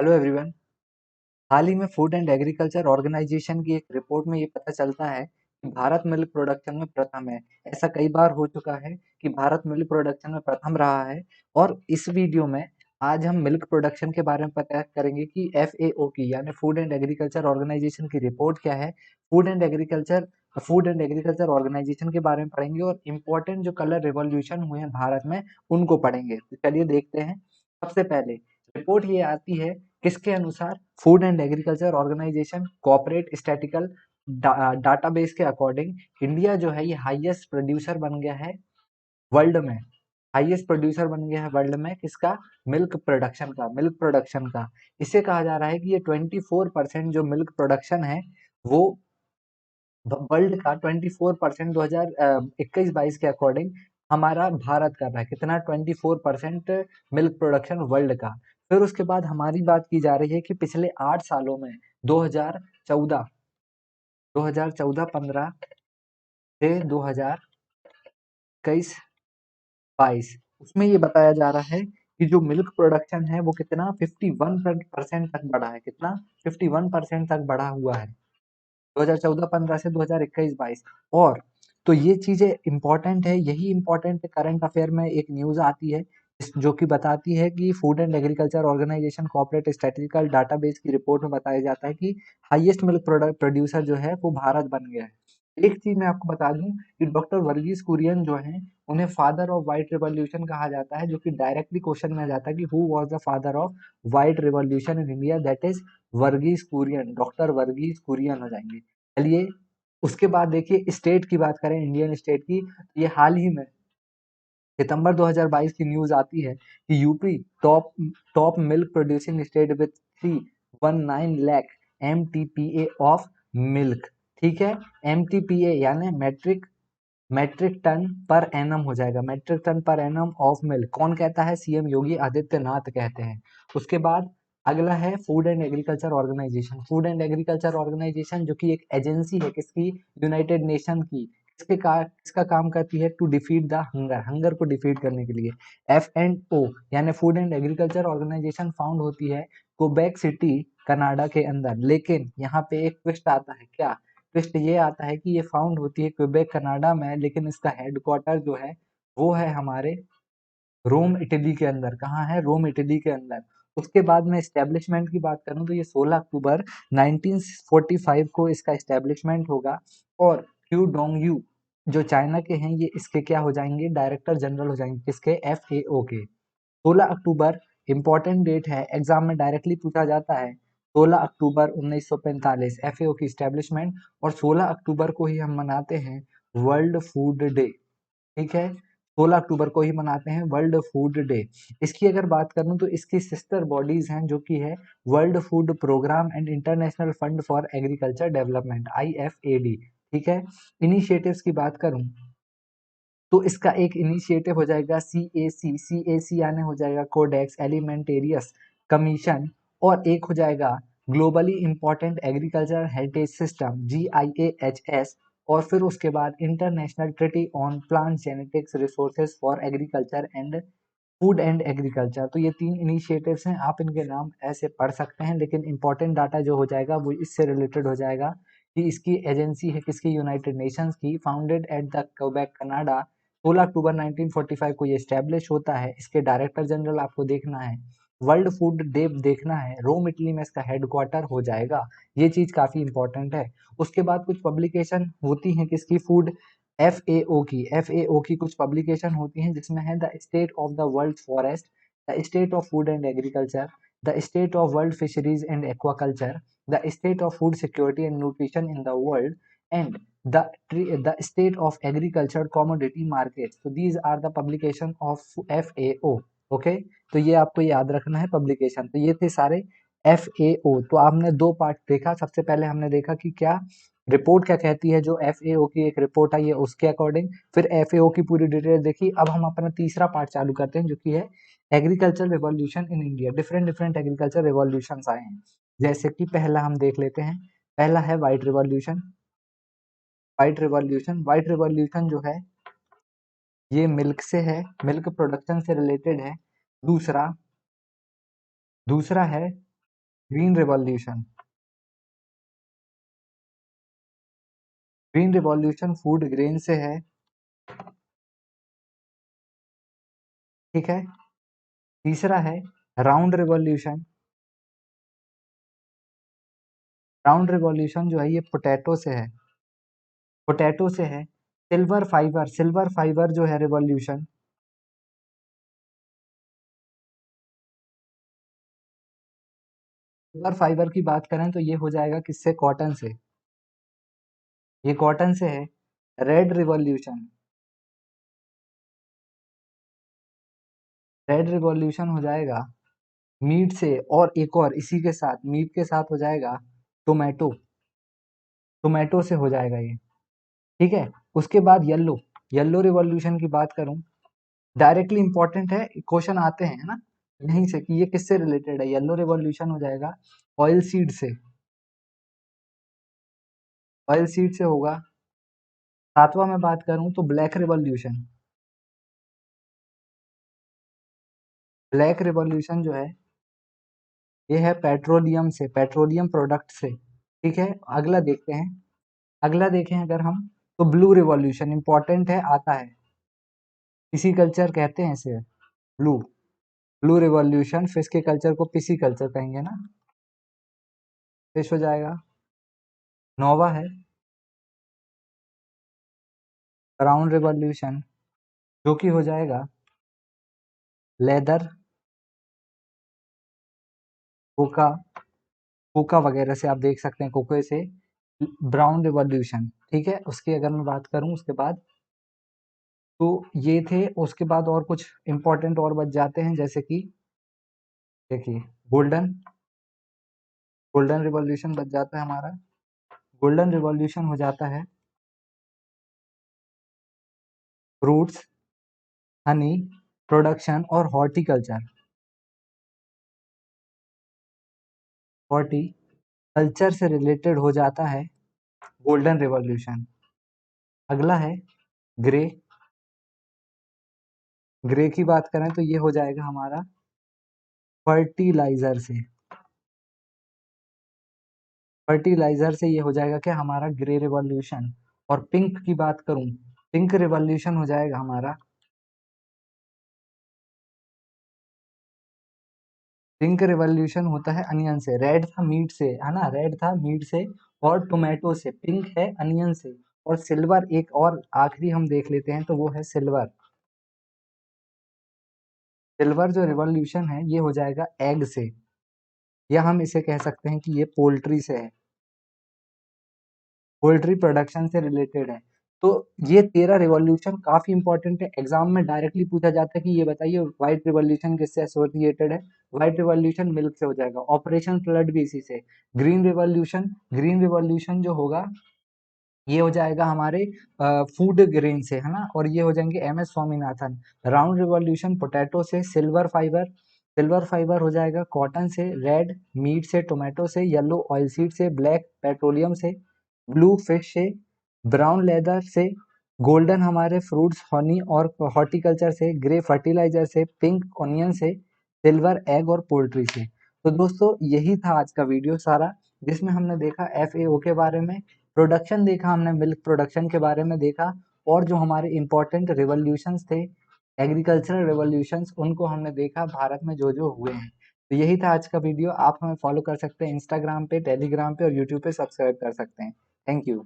Hello everyone. हाल ही में food and agriculture organisation की एक रिपोर्ट में ये पता चलता है कि भारत मिल्क प्रोडक्शन में प्रथम है। ऐसा कई बार हो चुका है कि भारत मिल्क प्रोडक्शन में प्रथम रहा है। और इस वीडियो में आज हम मिल्क प्रोडक्शन के बारे में पता करेंगे कि FAO की यानी फूड एंड एग्रीकल्चर ऑर्गेनाइजेशन की रिपोर्ट क्या है। फूड एंड एग्रीकल्चर ऑर्गेनाइजेशन के बारे में पढ़ेंगे और इम्पोर्टेंट जो कलर रिवॉल्यूशन हुए हैं भारत में उनको पढ़ेंगे। तो चलिए देखते हैं। सबसे पहले रिपोर्ट ये आती है किसके अनुसार, food and agriculture organisation corporate statical database के अकॉर्डिंग इंडिया जो है ये हाईएस्ट प्रोड्यूसर बन गया है वर्ल्ड में। हाईएस्ट प्रोड्यूसर बन गया है वर्ल्ड में किसका, मिल्क प्रोडक्शन का। इसे कहा जा रहा है कि ये 24% जो मिल्क प्रोडक्शन है वो वर्ल्ड का 24% 2021-22 के अकॉर्डिंग हमारा भारत कर रहा है। कितना, 24% मिल्क प्रोडक्शन वर्ल्ड का। फिर उसके बाद हमारी बात की जा रही है कि पिछले 8 सालों में 2014 2014-15 से 2021-22 उसमें ये बताया जा रहा है कि जो मिल्क प्रोडक्शन है वो कितना 51% तक बढ़ा है। कितना, 51% तक बढ़ा हुआ है 2014-15 से 2021-22। और तो ये चीजें इंपॉर्टेंट है, यही इंपॉर्टेंट करंट अफेयर में एक न्यूज आती है जो कि बताती है कि food and agriculture organisation corporate statistical database की रिपोर्ट में बताया जाता है कि हाईएस्ट मिल्क प्रोडक्ट प्रोड्यूसर जो है वो भारत बन गया है। एक चीज मैं आपको बता दूं कि डॉक्टर वर्गीस कुरियन जो हैं उन्हें फादर ऑफ व्हाइट रिवॉल्यूशन कहा जाता है, जो कि डायरेक्टली क्वेश्चन में आ जाता है कि who was the father of white revolution in India, that is Verghese Kurien, doctor Verghese Kurien हो जाएंगे। चलिए उसके बाद देखिए स्टेट की बात करें, इंडियन स्टेट की। ये हाल ही में सितंबर 2022 की न्यूज आती है कि UP top top milk producing state with 319 lakh MTPA of milk. ठीक है, MTPA यानी metric metric tonne per annum हो जाएगा, metric tonne per annum of milk. कौन कहता है, सीएम योगी आदित्यनाथ कहते हैं। उसके बाद अगला है food and agriculture organisation. Food and agriculture organisation जो कि एक एजेंसी है किसकी, यूनाइटेड नेशन की। किसका काम करती है, to defeat the hunger, hunger को डिफीट करने के लिए। F&O यानी food and agriculture organisation found होती है क्वेबेक सिटी कनाडा के अंदर। लेकिन यहाँ पे एक ट्विस्ट आता है, क्या ट्विस्ट ये आता है कि ये फाउंड होती है क्वेबेक कनाडा में, लेकिन इसका हेडक्वार्टर जो है वो है हमारे रोम इटली के अंदर। कहाँ है, रोम इटली के अंदर। उसके बाद में एस्टेब्लिशमेंट की बात करूं तो ये 16 अक्टूबर 1945 को इसका एस्टेब्लिशमेंट होगा। और क्यू डोंग यू जो चाइना के हैं ये इसके क्या हो जाएंगे, डायरेक्टर जनरल हो जाएंगे किसके, FAO के। 16 अक्टूबर इंपॉर्टेंट डेट है, एग्जाम में डायरेक्टली पूछा जाता है। 16 अक्टूबर 1945 FAO की स्टैब्लिशमेंट। और 16 अक्टूबर को ही हम मनाते हैं वर्ल्ड फूड डे। ठीक है, 16 अक्टूबर को ही मनाते हैं वर्ल्ड फूड डे। इसकी अगर बात करूं तो इसकी सिस्टर बॉडीज हैं जो कि है world food programme and international fund for agriculture development, IFAD। ठीक है, इनिशिएटिव्स की बात करूं तो इसका एक इनिशिएटिव हो जाएगा CAC यानी हो जाएगा कोडेक्स एलिमेंटेरियस कमीशन। और एक हो जाएगा globally important agriculture heritage system, GIAHS। और फिर उसके बाद international treaty on plant genetics resources for agriculture and food and agriculture. तो ये 3 इनिशिएटिव्स हैं, आप इनके नाम ऐसे पढ़ सकते हैं, लेकिन इंपॉर्टेंट डाटा जो हो जाएगा वो इससे रिलेटेड हो जाएगा कि इसकी एजेंसी है किसकी, यूनाइटेड नेशंस की, founded at the Quebec Canada. 16 अक्टूबर 1945 को ये स्टैब्लिश होता है। इसके डायरेक्टर जनरल आपको देखना है, वर्ल्ड फूड डे देखना है, रोम इटली में इसका हेडक्वार्टर हो जाएगा। ये चीज काफी इंपॉर्टेंट है। उसके बाद कुछ पब्लिकेशन होती हैं किसकी, फूड FAO की कुछ पब्लिकेशन होती हैं जिसमें है the state of the world forest, the state of food and agriculture, the state of world fisheries and aquaculture, the state of food security and nutrition in the world, and the state of agriculture commodity markets. So these are the publication of FAO. Okay, तो ये आपको याद रखना है publication. तो ये थे सारे FAO। तो आपने दो पार्ट देखा, सबसे पहले हमने देखा कि क्या रिपोर्ट क्या कहती है, जो FAO की एक रिपोर्ट आई है उसके अकॉर्डिंग। फिर FAO की पूरी डिटेल देखी। अब हम अपना तीसरा पार्ट चालू करते हैं जो कि है agriculture revolution in India. Different different agriculture revolution आए हैं, जैसे कि पहला हम देख लेते हैं। पहला है व्हाइट रिवॉल्यूशन। व्हाइट रिवॉल्यूशन जो है ये मिल्क से है, मिल्क प्रोडक्शन से रिलेटेड है। दूसरा दूसरा है green revolution, green revolution food grain से है, ठीक है। तीसरा है राउंड रिवॉल्यूशन, राउंड रिवॉल्यूशन जो है ये पोटैटो से है, पोटैटो से है। सिल्वर फाइबर, सिल्वर फाइबर जो है रिवॉल्यूशन, सिल्वर फाइबर की बात करें तो ये हो जाएगा किससे, कॉटन से, ये कॉटन से है। रेड रिवॉल्यूशन, रेड रिवॉल्यूशन हो जाएगा मीट से, और एक और इसी के साथ मीट के साथ हो जाएगा टोमेटो, टोमेटो से हो जाएगा ये, ठीक है। उसके बाद येलो, येलो रिवॉल्यूशन की बात करूं, डायरेक्टली इंपॉर्टेंट है, क्वेश्चन आते हैं है ना यहीं से कि ये किससे रिलेटेड है। येलो रिवॉल्यूशन हो जाएगा ऑयल सीड से, ऑयल सीड से होगा। सातवां में बात करूं तो ब्लैक रिवॉल्यूशन, ब्लैक रिवॉल्यूशन जो है ये है पेट्रोलियम से, पेट्रोलियम प्रोडक्ट से, ठीक है। अगला देखते हैं, अगला देखें अगर हम तो ब्लू रिवॉल्यूशन इंपॉर्टेंट है, आता है, पिसी कल्चर कहते हैं इसे, ब्लू, ब्लू रिवॉल्यूशन, फिश के कल्चर को पिसी कल्चर कहेंगे ना, फिश हो जाएगा। नोवा है ब्राउन रिवॉल्यूशन, जो कि हो जाएगा लेदर, कोका, कोका वगैरह से आप देख सकते हैं, कोको से ब्राउन रिवॉल्यूशन, ठीक है। उसकी अगर मैं बात करूं उसके बाद, तो ये थे, उसके बाद और कुछ इंपॉर्टेंट और बच जाते हैं, जैसे कि देखिए गोल्डन, गोल्डन रिवॉल्यूशन बच जाता है हमारा, गोल्डन रिवॉल्यूशन हो जाता है फ्रूट्स, हनी प्रोडक्शन और हॉर्टिकल्चर, हॉर्टिकल्चर से रिलेटेड हो जाता है गोल्डन रिवॉल्यूशन। अगला है ग्रे, ग्रे की बात करें तो ये हो जाएगा हमारा फर्टिलाइजर से, फर्टिलाइजर से ये हो जाएगा क्या हमारा ग्रे रिवॉल्यूशन। और पिंक की बात करूं, पिंक रिवॉल्यूशन हो जाएगा हमारा, पिंक रिवॉल्यूशन होता है अनियन से, रेड था मीट से है ना, रेड था मीट से और टोमेटो से, पिंक है अनियन से। और सिल्वर एक और आखिरी हम देख लेते हैं, तो वो है सिल्वर, सिल्वर जो रिवॉल्यूशन है ये हो जाएगा एग से, या हम इसे कह सकते हैं कि ये पोल्ट्री से है, पोल्ट्री प्रोडक्शन से रिलेटेड है। तो ये 13 रिवॉल्यूशन काफी इंपॉर्टेंट है, एग्जाम में डायरेक्टली पूछा जाता है कि ये बताइए व्हाइट रिवॉल्यूशन किससे एसोसिएटेड है। व्हाइट रिवॉल्यूशन मिल्क से हो जाएगा, ऑपरेशन फ्लड भी इसी से। ग्रीन रिवॉल्यूशन, ग्रीन रिवॉल्यूशन जो होगा ये हो जाएगा हमारे फूड ग्रेन से है ना, और ये हो जाएंगे M S Swaminathan. Round revolution potato से, सिल्वर फाइबर, सिल्वर फाइबर हो जाएगा कॉटन से, रेड मीट से टोमेटो से, येलो ऑयल सीड से, ब्लैक पेट्रोलियम से, ब्लू फिश से, ब्राउन लेदर से, गोल्डन हमारे फ्रूट्स हनी और हॉर्टिकल्चर से, ग्रे फर्टिलाइजर से, पिंक ऑनियन से, सिल्वर एग और पोल्ट्री से। तो दोस्तों यही था आज का वीडियो सारा, जिसमें हमने देखा FAO के बारे में, प्रोडक्शन देखा हमने, मिल्क प्रोडक्शन के बारे में देखा, और जो हमारे इम्पोर्टेंट रिवॉल्यूशंस थे, एग्रीकल्चरल रिवॉल्यूशंस, उनको हमने देखा भारत में जो जो हुए हैं। तो यही था आज का वीडियो। आप हमें फॉलो कर सकते हैं इंस्टाग्राम पे, टेलीग्राम पे और यूट्यूब पे सब्सक्राइब कर सकते हैं। Thank you.